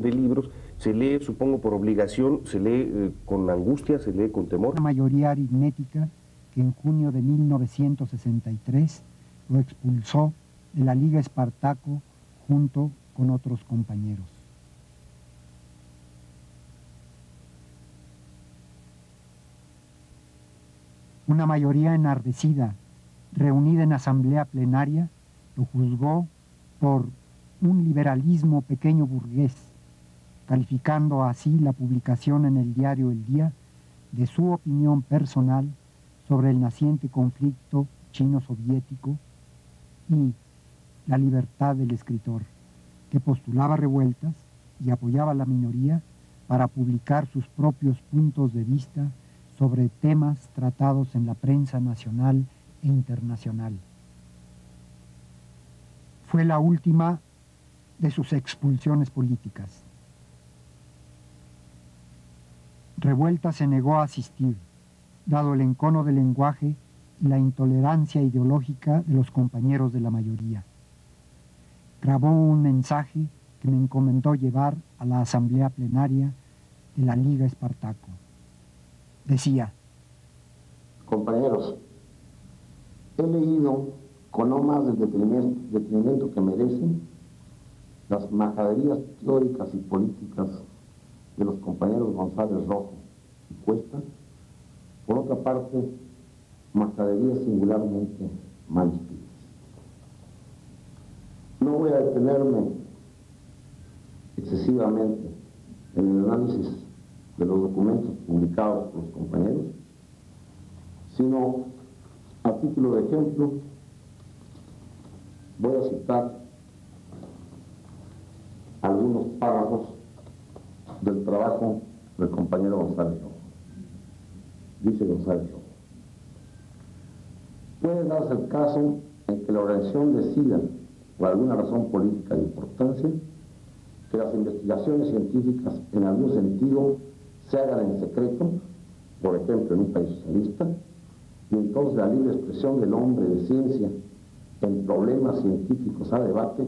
de libros, se lee, supongo, por obligación, se lee con angustia, se lee con temor. Una mayoría aritmética que en junio de 1963 lo expulsó de la Liga Espartaco junto con otros compañeros. Una mayoría enardecida, reunida en asamblea plenaria, lo juzgó por un liberalismo pequeño burgués, calificando así la publicación en el diario El Día de su opinión personal sobre el naciente conflicto chino-soviético y la libertad del escritor, que postulaba revueltas y apoyaba a la minoría para publicar sus propios puntos de vista sobre temas tratados en la prensa nacional e internacional. Fue la última de sus expulsiones políticas. Revuelta se negó a asistir, dado el encono del lenguaje y la intolerancia ideológica de los compañeros de la mayoría. Grabó un mensaje que me encomendó llevar a la asamblea plenaria de la Liga Espartaco. Decía: compañeros, he leído con no más del detenimiento que merecen las majaderías teóricas y políticas de los compañeros González Rojo y Cuesta, por otra parte, majaderías singularmente mal escritas. No voy a detenerme excesivamente en el análisis de los documentos publicados por los compañeros, sino, a título de ejemplo, voy a citar algunos párrafos del trabajo del compañero González Rojo. Dice González Rojo: puede darse el caso en que la organización decida, por alguna razón política de importancia, que las investigaciones científicas en algún sentido se hagan en secreto, por ejemplo en un país socialista, y entonces la libre expresión del hombre de ciencia en problemas científicos a debate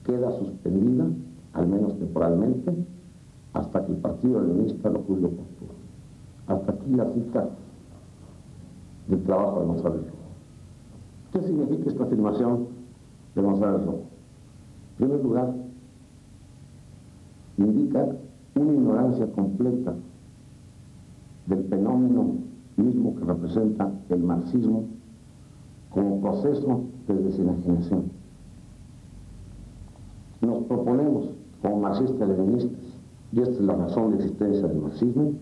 queda suspendida, al menos temporalmente, hasta que el Partido Leninista lo juzgue oportuno. Hasta aquí la cita del trabajo de González Rojo. ¿Qué significa esta afirmación de González Rojo? En primer lugar, indica una ignorancia completa del fenómeno mismo que representa el marxismo como proceso de desenajenación. Nos proponemos, como marxistas-leninistas, y esta es la razón de existencia del marxismo,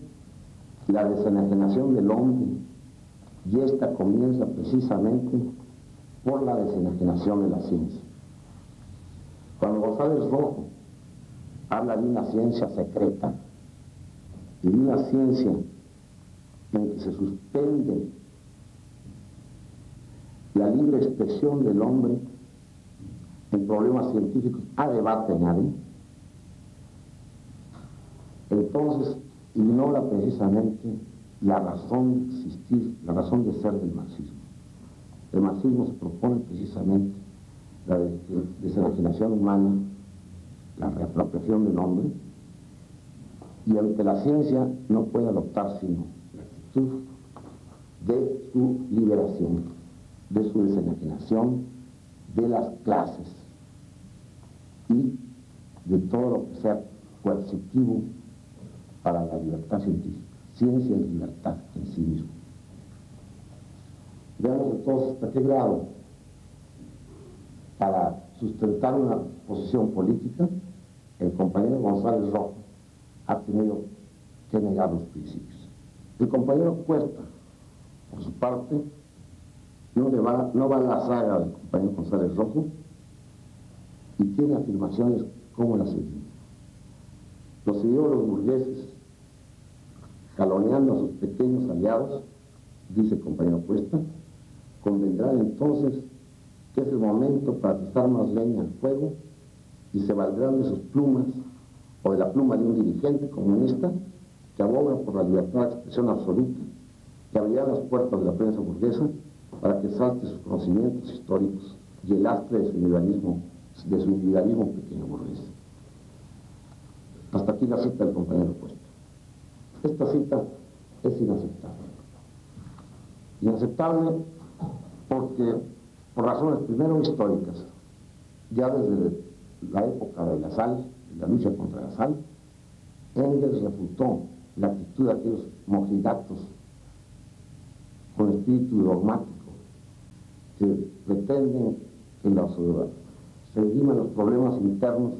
la desenajenación del hombre, y esta comienza precisamente por la desenajenación de la ciencia. Cuando González Rojo habla de una ciencia secreta y de una ciencia en que se suspende la libre expresión del hombre en problemas científicos a debate nadie, entonces ignora precisamente la razón de existir, la razón de ser del marxismo. El marxismo se propone precisamente la desenajenación humana, la reapropiación del hombre, y ante la ciencia no puede adoptar sino la actitud de su liberación, de su desenajenación de las clases y de todo lo que sea coercitivo para la libertad científica. Ciencia es libertad en sí mismo. Veamos entonces hasta qué grado, para sustentar una posición política, el compañero González Rojo ha tenido que negar los principios. El compañero Cuesta, por su parte, no va a la saga del compañero González Rojo y tiene afirmaciones como la siguiente: los ideólogos burgueses, jaloneando a sus pequeños aliados, dice el compañero Cuesta, convendrán entonces que es el momento para echar más leña al fuego y se valdrán de sus plumas o de la pluma de un dirigente comunista que aboga por la libertad de expresión absoluta, que abrirá las puertas de la prensa burguesa para que salte sus conocimientos históricos y el lastre de su individualismo pequeño burgués. aquí la cita del compañero Cuesta. Esta cita es inaceptable. Inaceptable porque, por razones primero históricas, ya desde la época de la sal, de la lucha contra la sal, Engels refutó la actitud de aquellos mojigatos con espíritu dogmático que pretenden que se diriman los problemas internos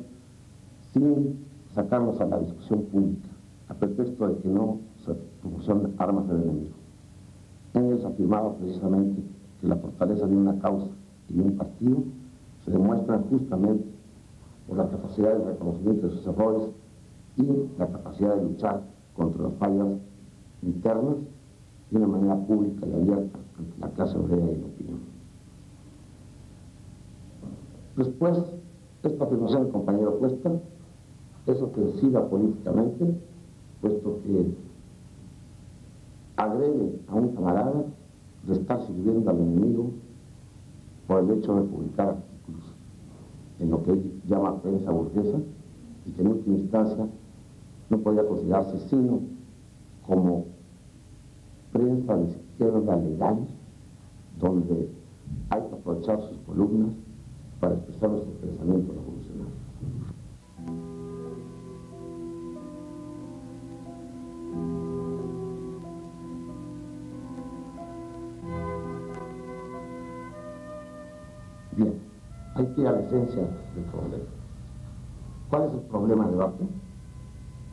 sin sacarlos a la discusión pública, a pretexto de que no se proporcionan armas del enemigo. Engels afirmaba precisamente que la fortaleza de una causa y de un partido se demuestra justamente por la capacidad de reconocimiento de sus errores y la capacidad de luchar contra las fallas internas de una manera pública y abierta ante la clase obrera y la opinión. Después, esta afirmación del compañero Cuesta es ofensiva políticamente, puesto que agrede a un camarada de estar sirviendo al enemigo por el hecho de publicar artículos en lo que él llama prensa burguesa y que en última instancia no podía considerarse sino como prensa de izquierda legal, donde hay que aprovechar sus columnas para expresar nuestro pensamiento revolucionario. Bien, hay que ir a la esencia del problema. ¿Cuál es el problema de debate?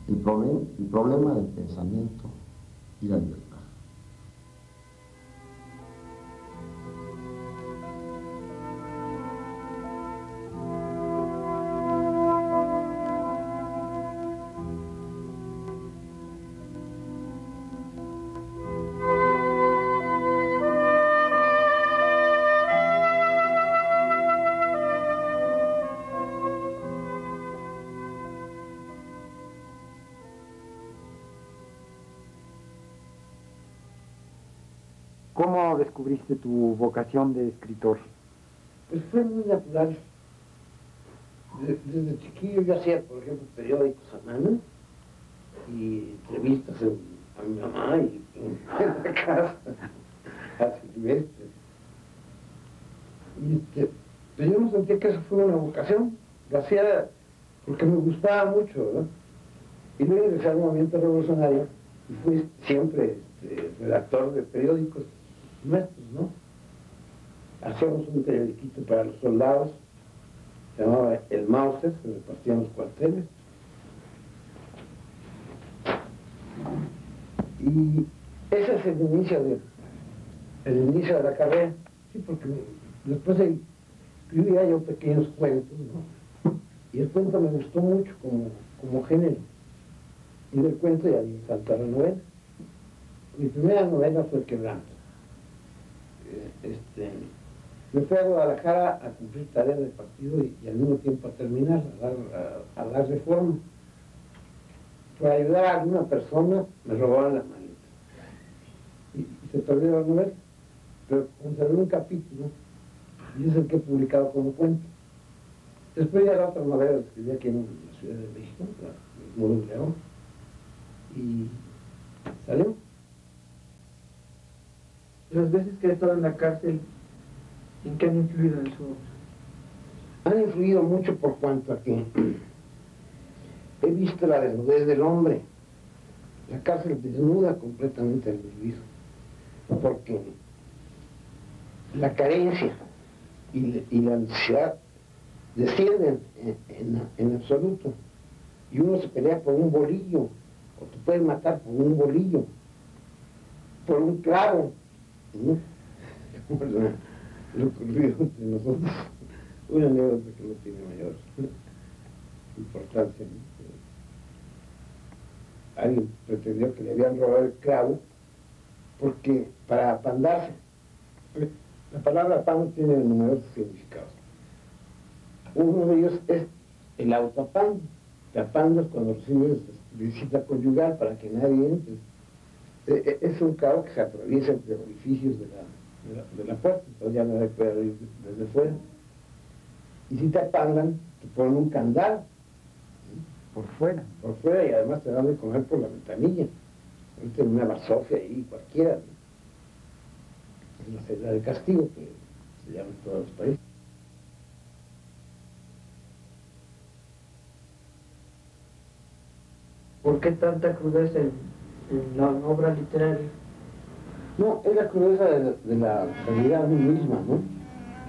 El problema del pensamiento y la libertad. ¿Cómo descubriste tu vocación de escritor? Pues fue muy natural. Desde chiquillo yo hacía, por ejemplo, periódicos a mano y entrevistas a mi mamá y en la casa, a Silvestre. Pero yo no sentía que eso fuera una vocación. Lo hacía porque me gustaba mucho, ¿verdad? Y luego ingresé al movimiento revolucionario y fui siempre redactor de periódicos nuestros, ¿no? Hacíamos un periodiquito para los soldados, se llamaba El Mauser, se repartían los cuarteles. Y ese es el inicio de la carrera, sí, porque después escribía yo pequeños cuentos, ¿no? Y el cuento me gustó mucho como género. Y del cuento ya me saltó a la novela. Mi primera novela fue El Quebranto. Me fui a Guadalajara a cumplir tareas del partido y al mismo tiempo a terminar, a dar reforma. Por ayudar a alguna persona me robaron las maletas. Y se perdió la novela. Pero conservé un capítulo y es el que he publicado como cuento. Después ya la otra novela la escribí aquí en la Ciudad de México, El Muro de León. Y salió. Las veces que he estado en la cárcel, ¿en qué han influido en su obra? Han influido mucho por cuanto a que he visto la desnudez del hombre. La cárcel desnuda completamente al individuo, porque la carencia y la necesidad descienden en absoluto. Y uno se pelea por un bolillo, o te pueden matar por un bolillo, por un clavo, ¿no? Lo ocurrido entre nosotros, una anécdota que no tiene mayor importancia, ¿no? Alguien pretendió que le habían robado el clavo porque para apandarse, la palabra apando tiene numerosos significados. Uno de ellos es el autoapando. Te apandas cuando recibes visita conyugal para que nadie entre. Es un clavo que se atraviesa entre orificios de la puerta, entonces ya nadie puede abrir desde fuera. Y si te apandan, te ponen un candado. por fuera. Por fuera, y además te dan de comer por la ventanilla. Ahorita en una basofia ahí, cualquiera. Es la celda de castigo, que se llama en todos los países. ¿Por qué tanta crudeza en la obra literaria? No, es la crudeza de la realidad misma, ¿no?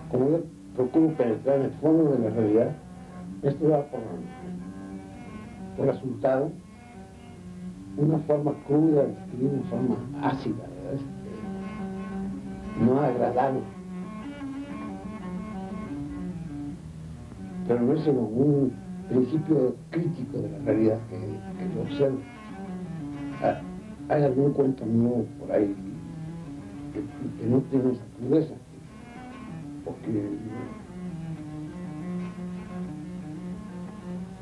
Como yo procuro penetrar en el fondo de la realidad, esto da por resultado una forma cruda de escribir, una forma ácida, ¿verdad? No agradable. Pero no es sino un principio crítico de la realidad que yo observo. Hay algún cuento mío por ahí que no tiene esa crudeza, porque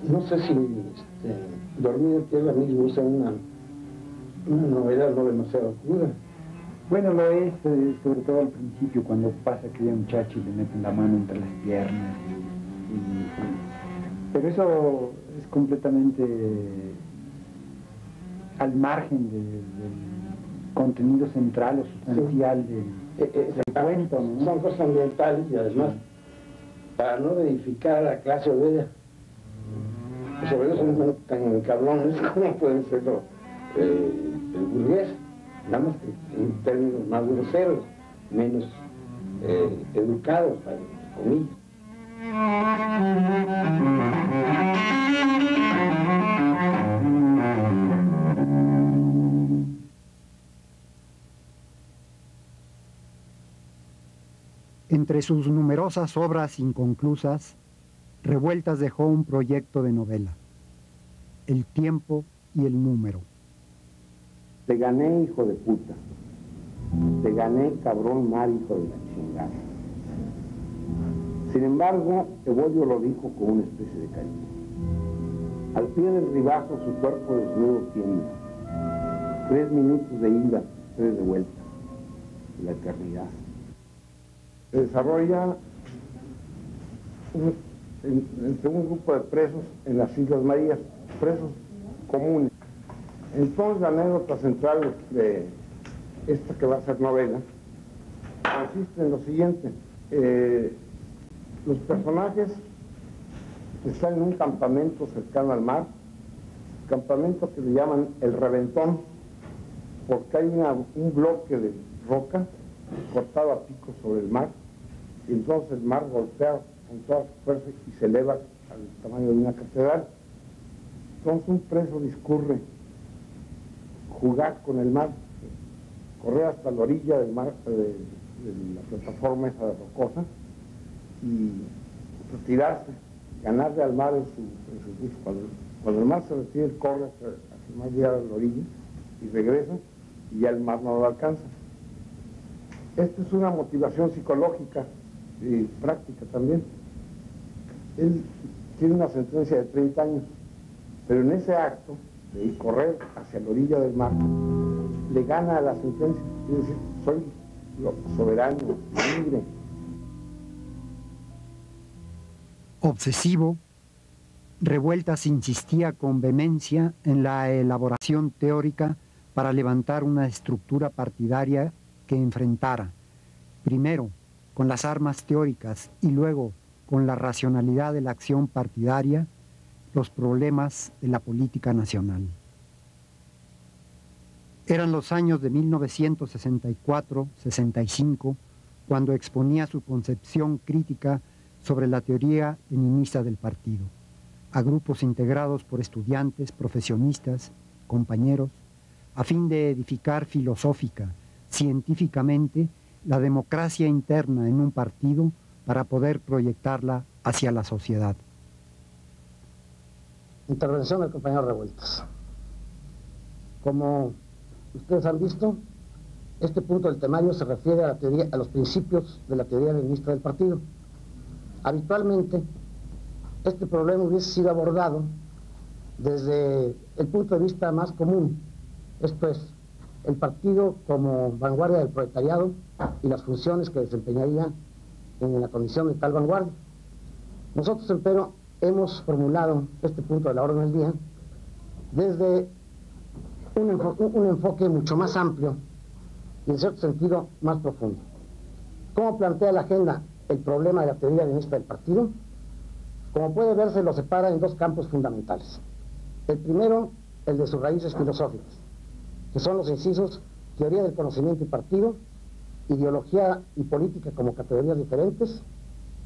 no sé si Dormir en tierra mismo es una novela no demasiado cruda. Bueno, lo es, sobre todo al principio, cuando pasa aquella muchacha y le meten la mano entre las piernas. Pero eso es completamente al margen del contenido central o sustancial del cuento, ¿no? Son cosas ambientales y además, para no edificar a la clase obrera. Los obreros son tan cabrones como pueden serlo el burgués, nada más que en términos más groseros, menos educados, entre comillas. Entre sus numerosas obras inconclusas, Revueltas dejó un proyecto de novela, El tiempo y el número. Te gané, hijo de puta. Te gané, cabrón mar, hijo de la chingada. Sin embargo, Evodio lo dijo con una especie de cariño. Al pie del ribazo su cuerpo desnudo tiembla. 3 minutos de ida, 3 de vuelta. La eternidad. Se desarrolla entre un grupo de presos en las Islas Marías, presos comunes. Entonces la anécdota central de esta que va a ser novela consiste en lo siguiente. Los personajes están en un campamento cercano al mar, campamento que le llaman el Reventón, porque hay un bloque de roca cortado a pico sobre el mar, y entonces el mar golpea con toda su fuerza y se eleva al tamaño de una catedral. Entonces un preso discurre jugar con el mar, correr hasta la orilla del mar, de la plataforma esa rocosa, y retirarse, ganarle al mar en su gusto. Cuando el mar se retira, él corre hacia el mar, llega a la orilla y regresa, y ya el mar no lo alcanza. Esta es una motivación psicológica y práctica también. Él tiene una sentencia de 30 años, pero en ese acto de correr hacia la orilla del mar, le gana a la sentencia, es decir, soy soberano, libre. Obsesivo, Revueltas insistía con vehemencia en la elaboración teórica para levantar una estructura partidaria que enfrentara, primero con las armas teóricas y luego con la racionalidad de la acción partidaria, los problemas de la política nacional. Eran los años de 1964-65 cuando exponía su concepción crítica sobre la teoría leninista del partido, a grupos integrados por estudiantes, profesionistas, compañeros, a fin de edificar filosófica, científicamente, la democracia interna en un partido para poder proyectarla hacia la sociedad. Intervención del compañero Revueltas. Como ustedes han visto, este punto del temario se refiere a los principios de la teoría leninista del partido. Habitualmente, este problema hubiese sido abordado desde el punto de vista más común, esto es, el partido como vanguardia del proletariado y las funciones que desempeñaría en la condición de tal vanguardia. Nosotros, empero, hemos formulado este punto de la orden del día desde un enfoque mucho más amplio y en cierto sentido más profundo. ¿Cómo plantea la agenda el problema de la teoría leninista del partido? Como puede verse, lo separa en dos campos fundamentales. El primero, el de sus raíces filosóficas, que son los incisos teoría del conocimiento y partido, ideología y política como categorías diferentes,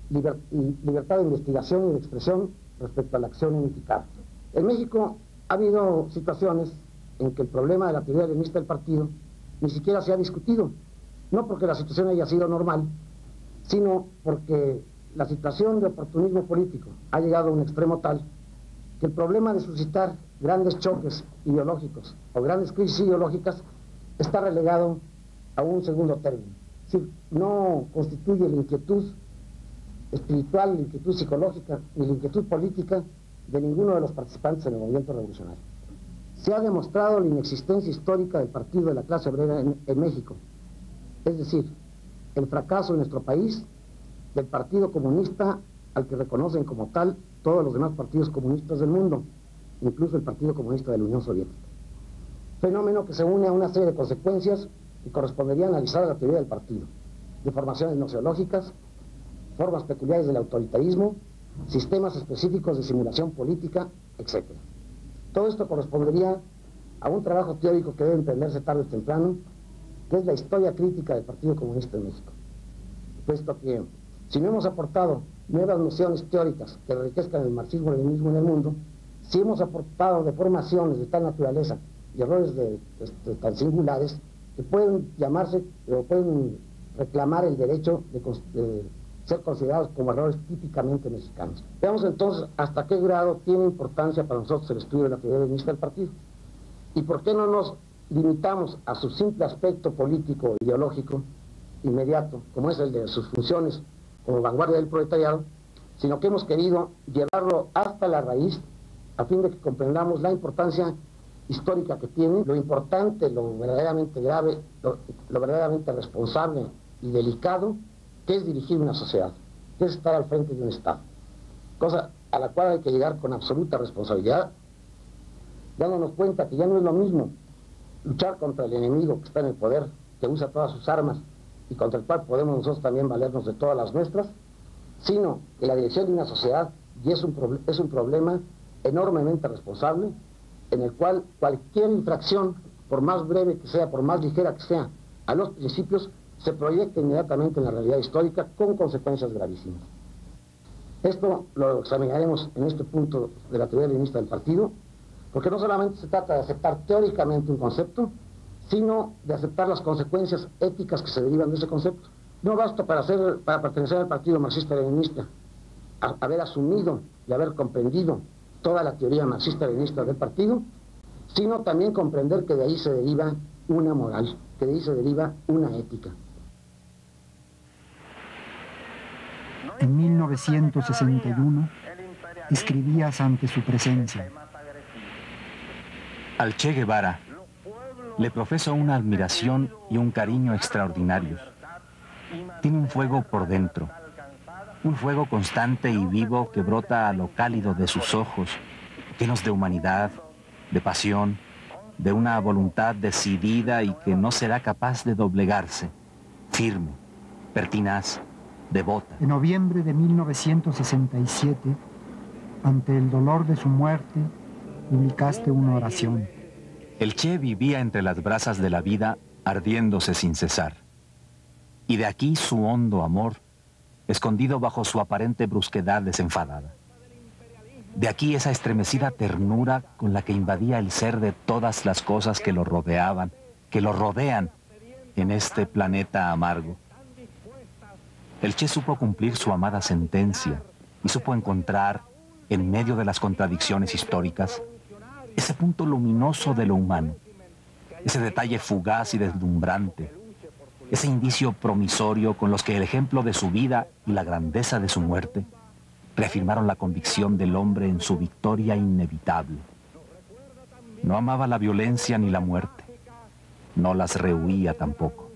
libertad de investigación y de expresión respecto a la acción unificada. En México ha habido situaciones en que el problema de la teoría leninista del partido ni siquiera se ha discutido, no porque la situación haya sido normal, sino porque la situación de oportunismo político ha llegado a un extremo tal que el problema de suscitar grandes choques ideológicos o grandes crisis ideológicas está relegado a un segundo término. Es decir, no constituye la inquietud espiritual, la inquietud psicológica ni la inquietud política de ninguno de los participantes en el movimiento revolucionario. Se ha demostrado la inexistencia histórica del partido de la clase obrera en México, es decir, el fracaso en nuestro país del Partido Comunista al que reconocen como tal todos los demás partidos comunistas del mundo, incluso el Partido Comunista de la Unión Soviética. Fenómeno que se une a una serie de consecuencias que correspondería a analizar la teoría del partido: deformaciones noceológicas, formas peculiares del autoritarismo, sistemas específicos de simulación política, etc. Todo esto correspondería a un trabajo teórico que debe emprenderse tarde o temprano, que es la historia crítica del Partido Comunista en México. Puesto que, si no hemos aportado nuevas nociones teóricas que enriquezcan el marxismo-leninismo en el mundo, si hemos aportado deformaciones de tal naturaleza y errores tan singulares que pueden llamarse o pueden reclamar el derecho de ser considerados como errores típicamente mexicanos. Veamos entonces hasta qué grado tiene importancia para nosotros el estudio de la teoría leninista del partido y por qué no nos limitamos a su simple aspecto político e ideológico inmediato, como es el de sus funciones como vanguardia del proletariado, sino que hemos querido llevarlo hasta la raíz a fin de que comprendamos la importancia histórica que tiene, lo importante, lo verdaderamente grave, lo verdaderamente responsable y delicado que es dirigir una sociedad, que es estar al frente de un Estado, cosa a la cual hay que llegar con absoluta responsabilidad, dándonos cuenta que ya no es lo mismo luchar contra el enemigo que está en el poder, que usa todas sus armas y contra el cual podemos nosotros también valernos de todas las nuestras, sino que la dirección de una sociedad y es un problema enormemente responsable, en el cual cualquier infracción, por más breve que sea, por más ligera que sea, a los principios, se proyecta inmediatamente en la realidad histórica con consecuencias gravísimas. Esto lo examinaremos en este punto de la teoría leninista del partido, porque no solamente se trata de aceptar teóricamente un concepto, sino de aceptar las consecuencias éticas que se derivan de ese concepto. No basta para pertenecer al partido marxista-leninista haber asumido y haber comprendido toda la teoría marxista-leninista del partido, sino también comprender que de ahí se deriva una moral, que de ahí se deriva una ética. En 1961 escribías ante su presencia: al Che Guevara le profeso una admiración y un cariño extraordinarios. Tiene un fuego por dentro, un fuego constante y vivo que brota a lo cálido de sus ojos, llenos de humanidad, de pasión, de una voluntad decidida y que no será capaz de doblegarse, firme, pertinaz, devota. En noviembre de 1967, ante el dolor de su muerte, publicaste una oración. El Che vivía entre las brasas de la vida, ardiéndose sin cesar. Y de aquí su hondo amor, escondido bajo su aparente brusquedad desenfadada. De aquí esa estremecida ternura con la que invadía el ser de todas las cosas que lo rodeaban, que lo rodean en este planeta amargo. El Che supo cumplir su amada sentencia y supo encontrar, en medio de las contradicciones históricas, ese punto luminoso de lo humano, ese detalle fugaz y deslumbrante, ese indicio promisorio con los que el ejemplo de su vida y la grandeza de su muerte reafirmaron la convicción del hombre en su victoria inevitable. No amaba la violencia ni la muerte, no las rehuía tampoco.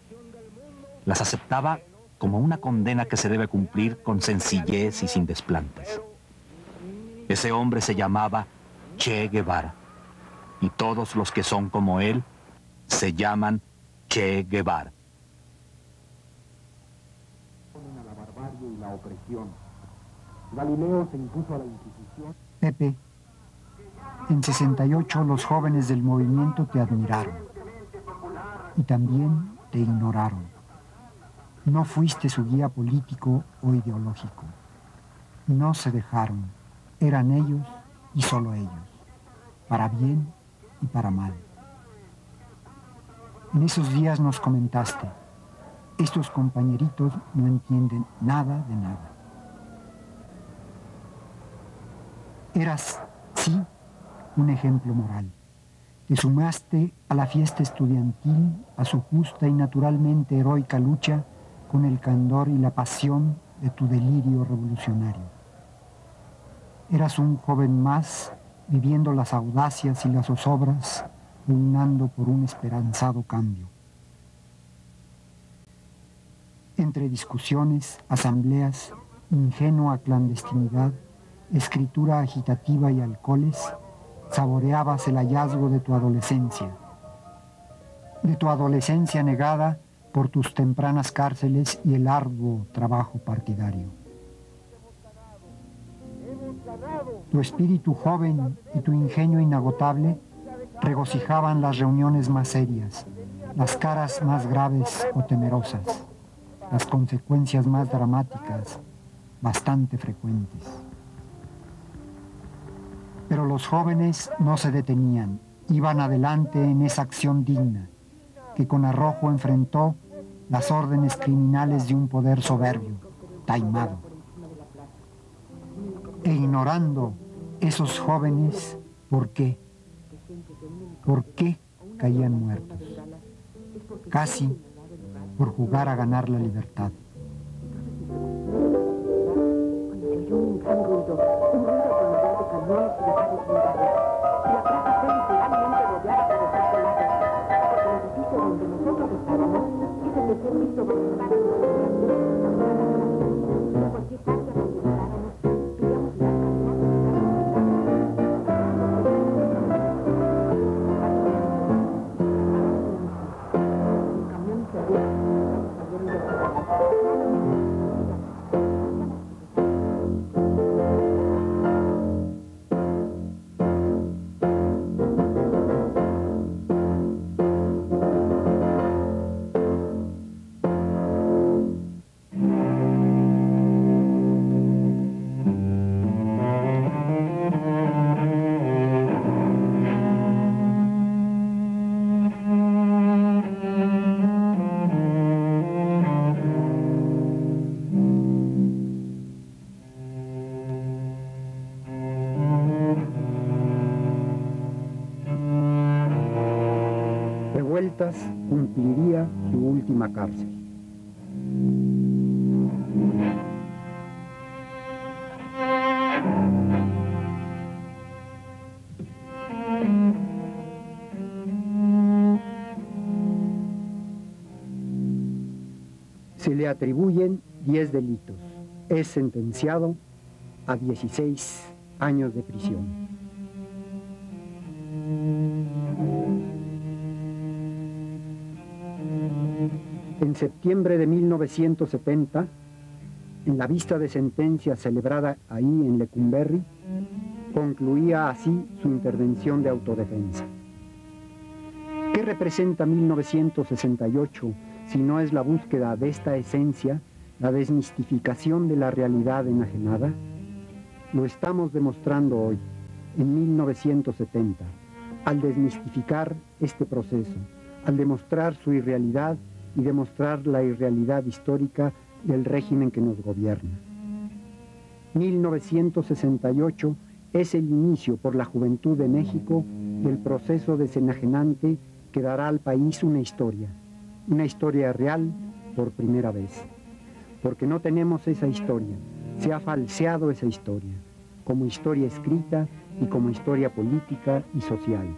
Las aceptaba como una condena que se debe cumplir con sencillez y sin desplantes. Ese hombre se llamaba Che Guevara. Y todos los que son como él se llaman Che Guevara. La barbarie y la opresión. Galileo se impuso a la Inquisición. Pepe, en 68 los jóvenes del movimiento te admiraron y también te ignoraron. No fuiste su guía político o ideológico. No se dejaron. Eran ellos y solo ellos, para bien y para mal. En esos días nos comentaste, estos compañeritos no entienden nada de nada. Eras, sí, un ejemplo moral. Te sumaste a la fiesta estudiantil, a su justa y naturalmente heroica lucha con el candor y la pasión de tu delirio revolucionario. Eras un joven más, viviendo las audacias y las zozobras, pugnando por un esperanzado cambio. Entre discusiones, asambleas, ingenua clandestinidad, escritura agitativa y alcoholes, saboreabas el hallazgo de tu adolescencia negada por tus tempranas cárceles y el arduo trabajo partidario. Tu espíritu joven y tu ingenio inagotable regocijaban las reuniones más serias, las caras más graves o temerosas, las consecuencias más dramáticas, bastante frecuentes. Pero los jóvenes no se detenían, iban adelante en esa acción digna, que con arrojo enfrentó las órdenes criminales de un poder soberbio, taimado. E ignorando esos jóvenes, ¿por qué? ¿Por qué caían muertos? Casi por jugar a ganar la libertad. Cumpliría su última cárcel. Se le atribuyen 10 delitos. Es sentenciado a 16 años de prisión. En septiembre de 1970, en la vista de sentencia celebrada ahí en Lecumberri, concluía así su intervención de autodefensa. ¿Qué representa 1968 si no es la búsqueda de esta esencia, la desmistificación de la realidad enajenada? Lo estamos demostrando hoy, en 1970, al desmistificar este proceso, al demostrar su irrealidad y demostrar la irrealidad histórica del régimen que nos gobierna. 1968 es el inicio por la juventud de México del proceso desenajenante que dará al país una historia real por primera vez. Porque no tenemos esa historia, se ha falseado esa historia, como historia escrita y como historia política y social.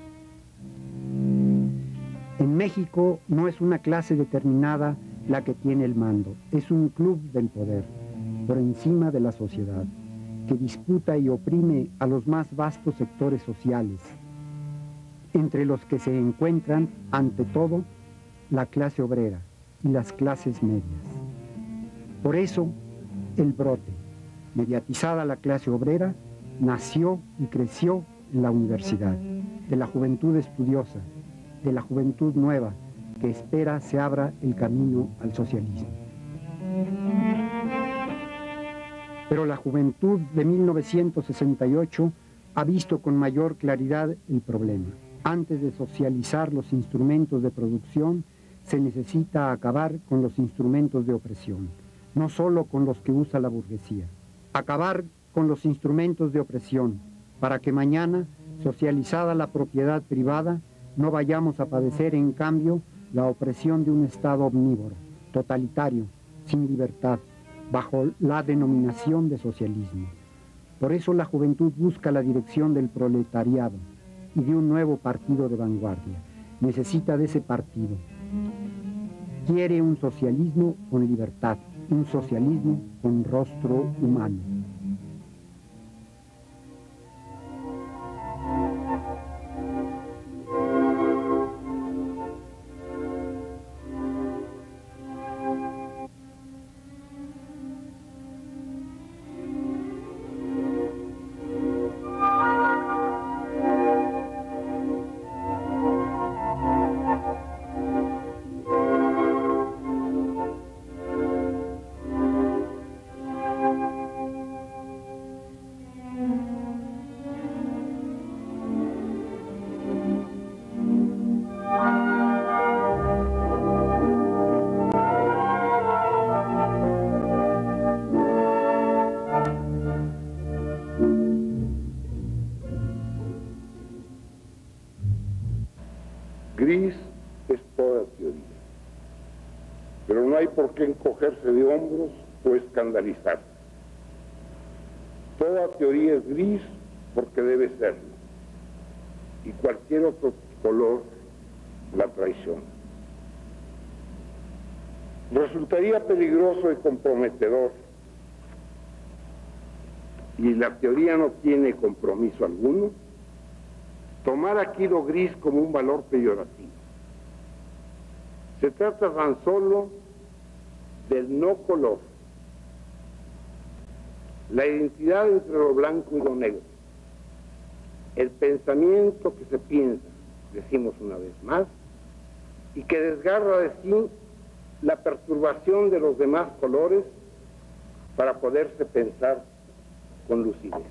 En México no es una clase determinada la que tiene el mando, es un club del poder, por encima de la sociedad, que disputa y oprime a los más vastos sectores sociales, entre los que se encuentran, ante todo, la clase obrera y las clases medias. Por eso, el brote, mediatizada la clase obrera, nació y creció en la universidad, de la juventud estudiosa, de la juventud nueva, que espera se abra el camino al socialismo. Pero la juventud de 1968 ha visto con mayor claridad el problema. Antes de socializar los instrumentos de producción, se necesita acabar con los instrumentos de opresión, no solo con los que usa la burguesía. Acabar con los instrumentos de opresión, para que mañana, socializada la propiedad privada, no vayamos a padecer, en cambio, la opresión de un Estado omnívoro, totalitario, sin libertad, bajo la denominación de socialismo. Por eso la juventud busca la dirección del proletariado y de un nuevo partido de vanguardia. Necesita de ese partido. Quiere un socialismo con libertad, un socialismo con rostro humano. Gris es toda teoría, pero no hay por qué encogerse de hombros o escandalizarse. Toda teoría es gris porque debe serlo, y cualquier otro color la traiciona. Resultaría peligroso y comprometedor, y la teoría no tiene compromiso alguno, tomar aquí lo gris como un valor peyorativo. Se trata tan solo del no color, la identidad entre lo blanco y lo negro, el pensamiento que se piensa, decimos una vez más, y que desgarra de sí la perturbación de los demás colores para poderse pensar con lucidez.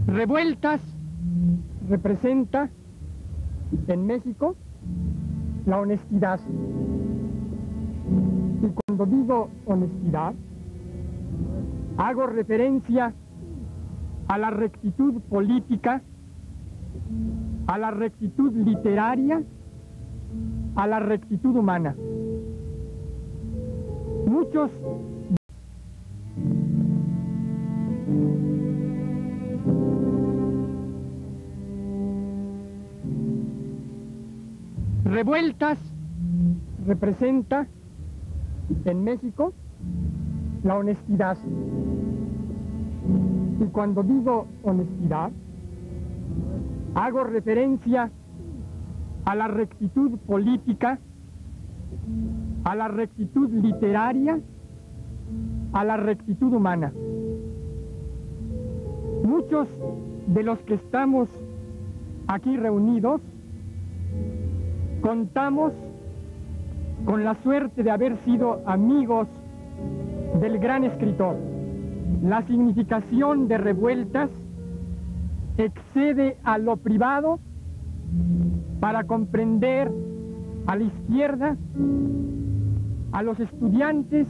Revueltas representa en México la honestidad. Y cuando digo honestidad, hago referencia a la rectitud política, a la rectitud literaria, a la rectitud humana. Muchos revueltas representa en México la honestidad. Y cuando digo honestidad, hago referencia a la rectitud política, a la rectitud literaria, a la rectitud humana. Muchos de los que estamos aquí reunidos contamos con la suerte de haber sido amigos del gran escritor. La significación de Revueltas excede a lo privado para comprender a la izquierda, a los estudiantes,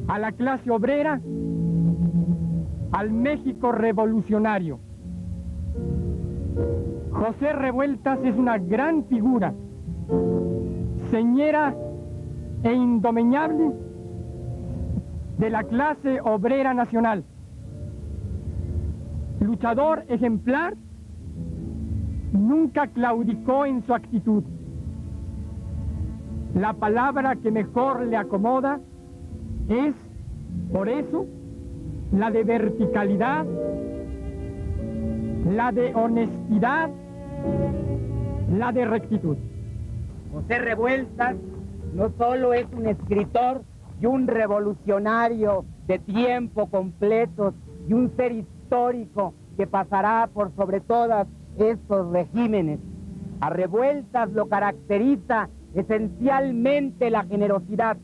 a la clase obrera, al México revolucionario. José Revueltas es una gran figura, señera e indomeñable de la clase obrera nacional. Luchador ejemplar, nunca claudicó en su actitud. La palabra que mejor le acomoda es, por eso, la de verticalidad, la de honestidad, la de rectitud. José Revueltas no solo es un escritor y un revolucionario de tiempo completo y un ser histórico que pasará por sobre todas estos regímenes. A Revueltas lo caracteriza esencialmente la generosidad,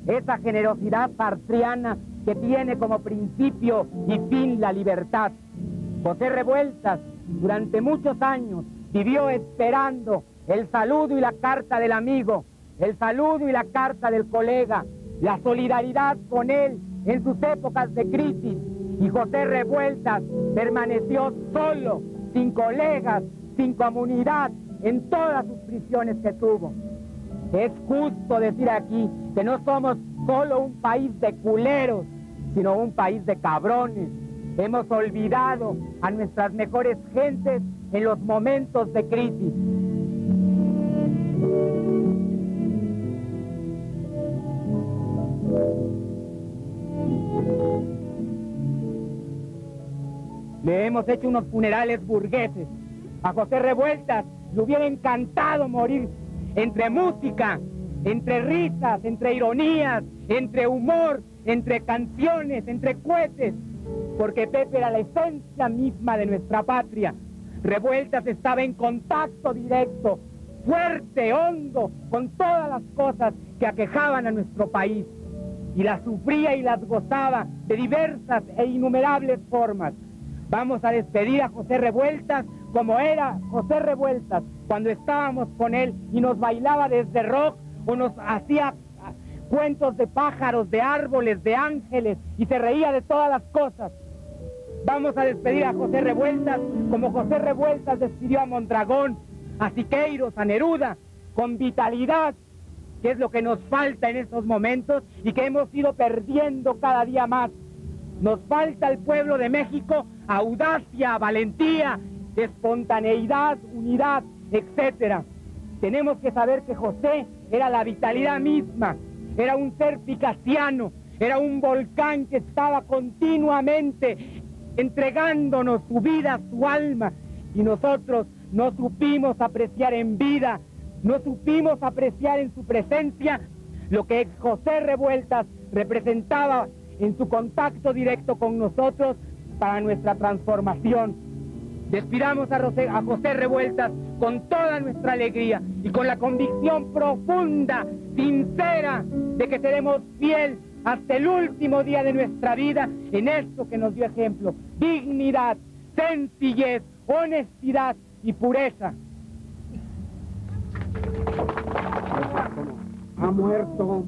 esa generosidad sartriana que tiene como principio y fin la libertad. José Revueltas durante muchos años vivió esperando el saludo y la carta del amigo, el saludo y la carta del colega, la solidaridad con él en sus épocas de crisis. Y José Revueltas permaneció solo, sin colegas, sin comunidad, en todas sus prisiones que tuvo. Es justo decir aquí que no somos solo un país de culeros, sino un país de cabrones. Hemos olvidado a nuestras mejores gentes en los momentos de crisis. Le hemos hecho unos funerales burgueses. A José Revueltas le hubiera encantado morir entre música, entre risas, entre ironías, entre humor, entre canciones, entre cohetes, porque Pepe era la esencia misma de nuestra patria. Revueltas estaba en contacto directo, fuerte, hondo, con todas las cosas que aquejaban a nuestro país, y las sufría y las gozaba de diversas e innumerables formas. Vamos a despedir a José Revueltas como era José Revueltas cuando estábamos con él y nos bailaba desde rock o nos hacía cuentos de pájaros, de árboles, de ángeles y se reía de todas las cosas. Vamos a despedir a José Revueltas como José Revueltas despidió a Mondragón, a Siqueiros, a Neruda, con vitalidad, que es lo que nos falta en estos momentos y que hemos ido perdiendo cada día más. Nos falta al pueblo de México audacia, valentía, espontaneidad, unidad, etc. Tenemos que saber que José era la vitalidad misma, era un ser picasiano, era un volcán que estaba continuamente entregándonos su vida, su alma, y nosotros no supimos apreciar en vida, no supimos apreciar en su presencia lo que José Revueltas representaba en su contacto directo con nosotros para nuestra transformación. Despidamos a José Revueltas con toda nuestra alegría y con la convicción profunda, sincera, de que seremos fiel hasta el último día de nuestra vida en esto que nos dio ejemplo: dignidad, sencillez, honestidad y pureza. Ha muerto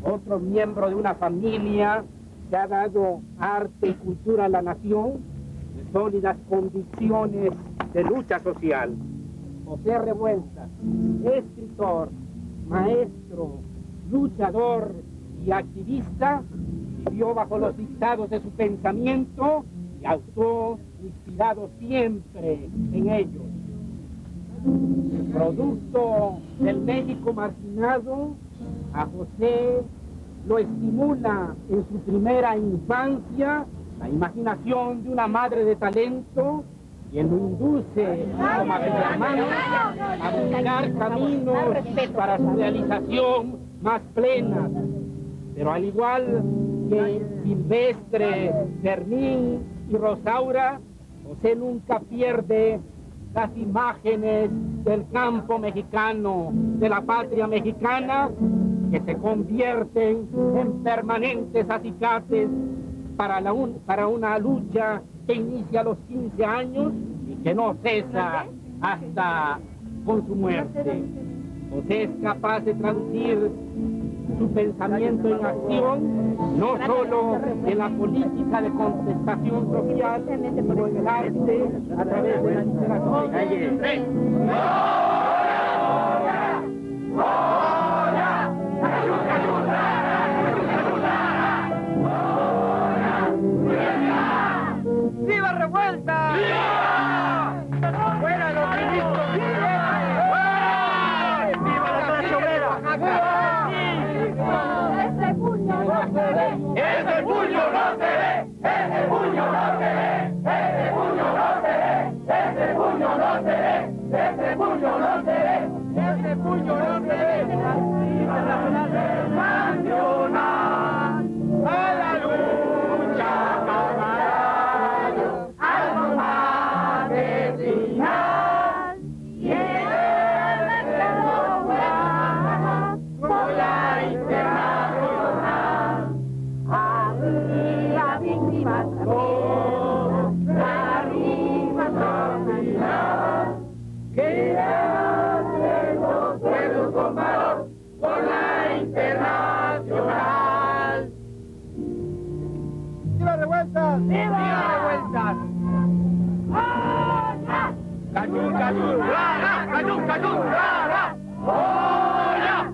otro miembro de una familia que ha dado arte y cultura a la nación, de sólidas convicciones de lucha social. José Revueltas, escritor, maestro, luchador y activista, vivió bajo los dictados de su pensamiento y actuó inspirado siempre en ellos. Producto del México marginado, a José lo estimula en su primera infancia la imaginación de una madre de talento quien lo induce como a sus hermanos a buscar caminos para su realización más plena. Pero al igual que Silvestre, Fermín y Rosaura, José nunca pierde las imágenes del campo mexicano, de la patria mexicana, que se convierten en permanentes acicates para una lucha que inicia a los 15 años y que no cesa hasta con su muerte. José es capaz de traducir su pensamiento en acción, no solo en la política de contestación social, sino en el arte a través de la literatura. ¡Viva Revuelta! ¡Viva! ¡Fuera los ministros! ¡Viva! ¡Viva la clase obrera! ¡Ese puño no se ve! ¡Ese puño no se ve! ¡Ese puño no se ve! ¡Ese puño no se ve! ¡Ese puño no se ve! ¡Ese puño no se ve! ¡Ese puño no se ve! ¡Nacional! ¡A la lucha, caballo! ¡Al combate final! ¡Y el mercado fuera por la internacional! ¡Arriba, víctimas! ¡Arriba, sociedad! ¡Que hacen los pueblos con valor por la internacional! ¡Viva Revuelta! ¡Viva Revuelta! ¡Hola! ¡Cayún, cayún, rara! ¡Cayún, cayún, rara! ¡Hola!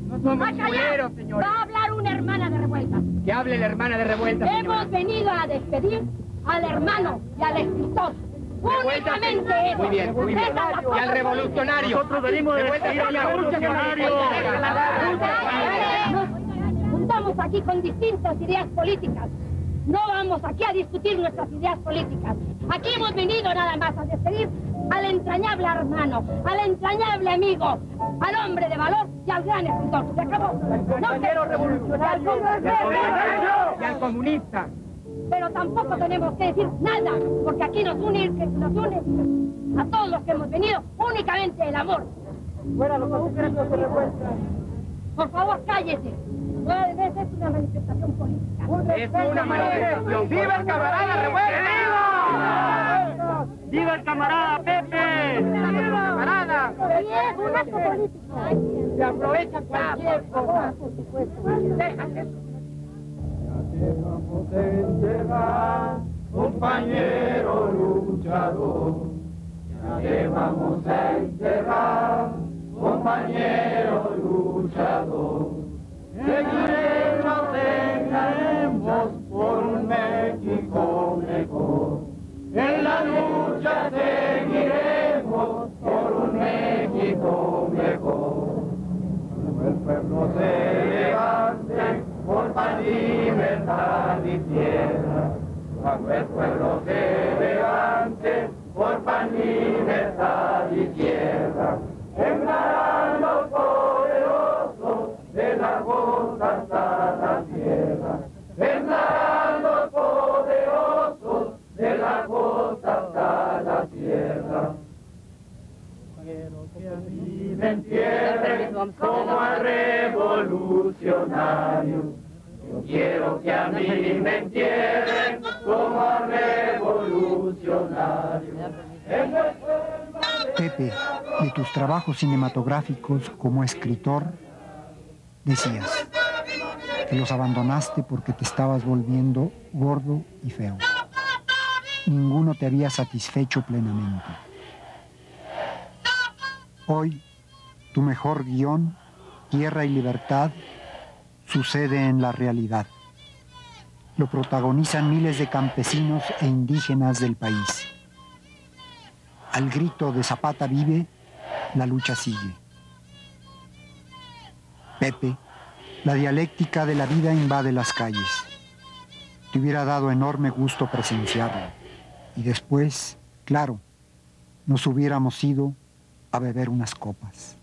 No somos culeros, señores. Va a hablar una hermana de Revuelta. Que hable la hermana de Revuelta, señora. Hemos venido a despedir al hermano y al escritor. Únicamente eso. Muy bien, muy bien. Y al revolucionario. Nosotros venimos de despedir al revolucionario. Nos juntamos aquí con distintas ideas políticas. No vamos aquí a discutir nuestras ideas políticas. Aquí hemos venido nada más a despedir al entrañable hermano, al entrañable amigo, al hombre de valor y al gran escritor. Se acabó. Compañero revolucionario. Y al comunista. Pero tampoco tenemos que decir nada, porque aquí nos une a todos los que hemos venido únicamente el amor. Fuera los concretos de Revuelta. Por favor, cállese. No es una manifestación política. Es una manifestación. ¡Viva el camarada Revuelta! ¡Viva! ¡Viva el camarada Pepe! ¡Viva el camarada! Y es un acto político. Se aprovecha cualquier cosa. Déjate. Vamos a enterrar, compañero luchador. Ya te vamos a enterrar, compañero luchador. Seguiremos, seguiremos por un México mejor. En la lucha seguiremos por un México mejor. Cuando el pueblo se levante por paz, libertad y tierra. Cuando el pueblo se levante por paz, libertad y tierra. Sembrarán los poderosos de la costa hasta la tierra. Sembrarán los poderosos de la costa hasta la tierra. Quiero que a mí me entierren como al revolucionario. Yo quiero que a mí me entierren como al revolucionario. Pepe, de tus trabajos cinematográficos como escritor, decías que los abandonaste porque te estabas volviendo gordo y feo. Ninguno te había satisfecho plenamente. Hoy, tu mejor guión, Tierra y Libertad, sucede en la realidad. Lo protagonizan miles de campesinos e indígenas del país. Al grito de Zapata vive, la lucha sigue. Pepe, la dialéctica de la vida invade las calles. Te hubiera dado enorme gusto presenciarlo. Y después, claro, nos hubiéramos ido a beber unas copas.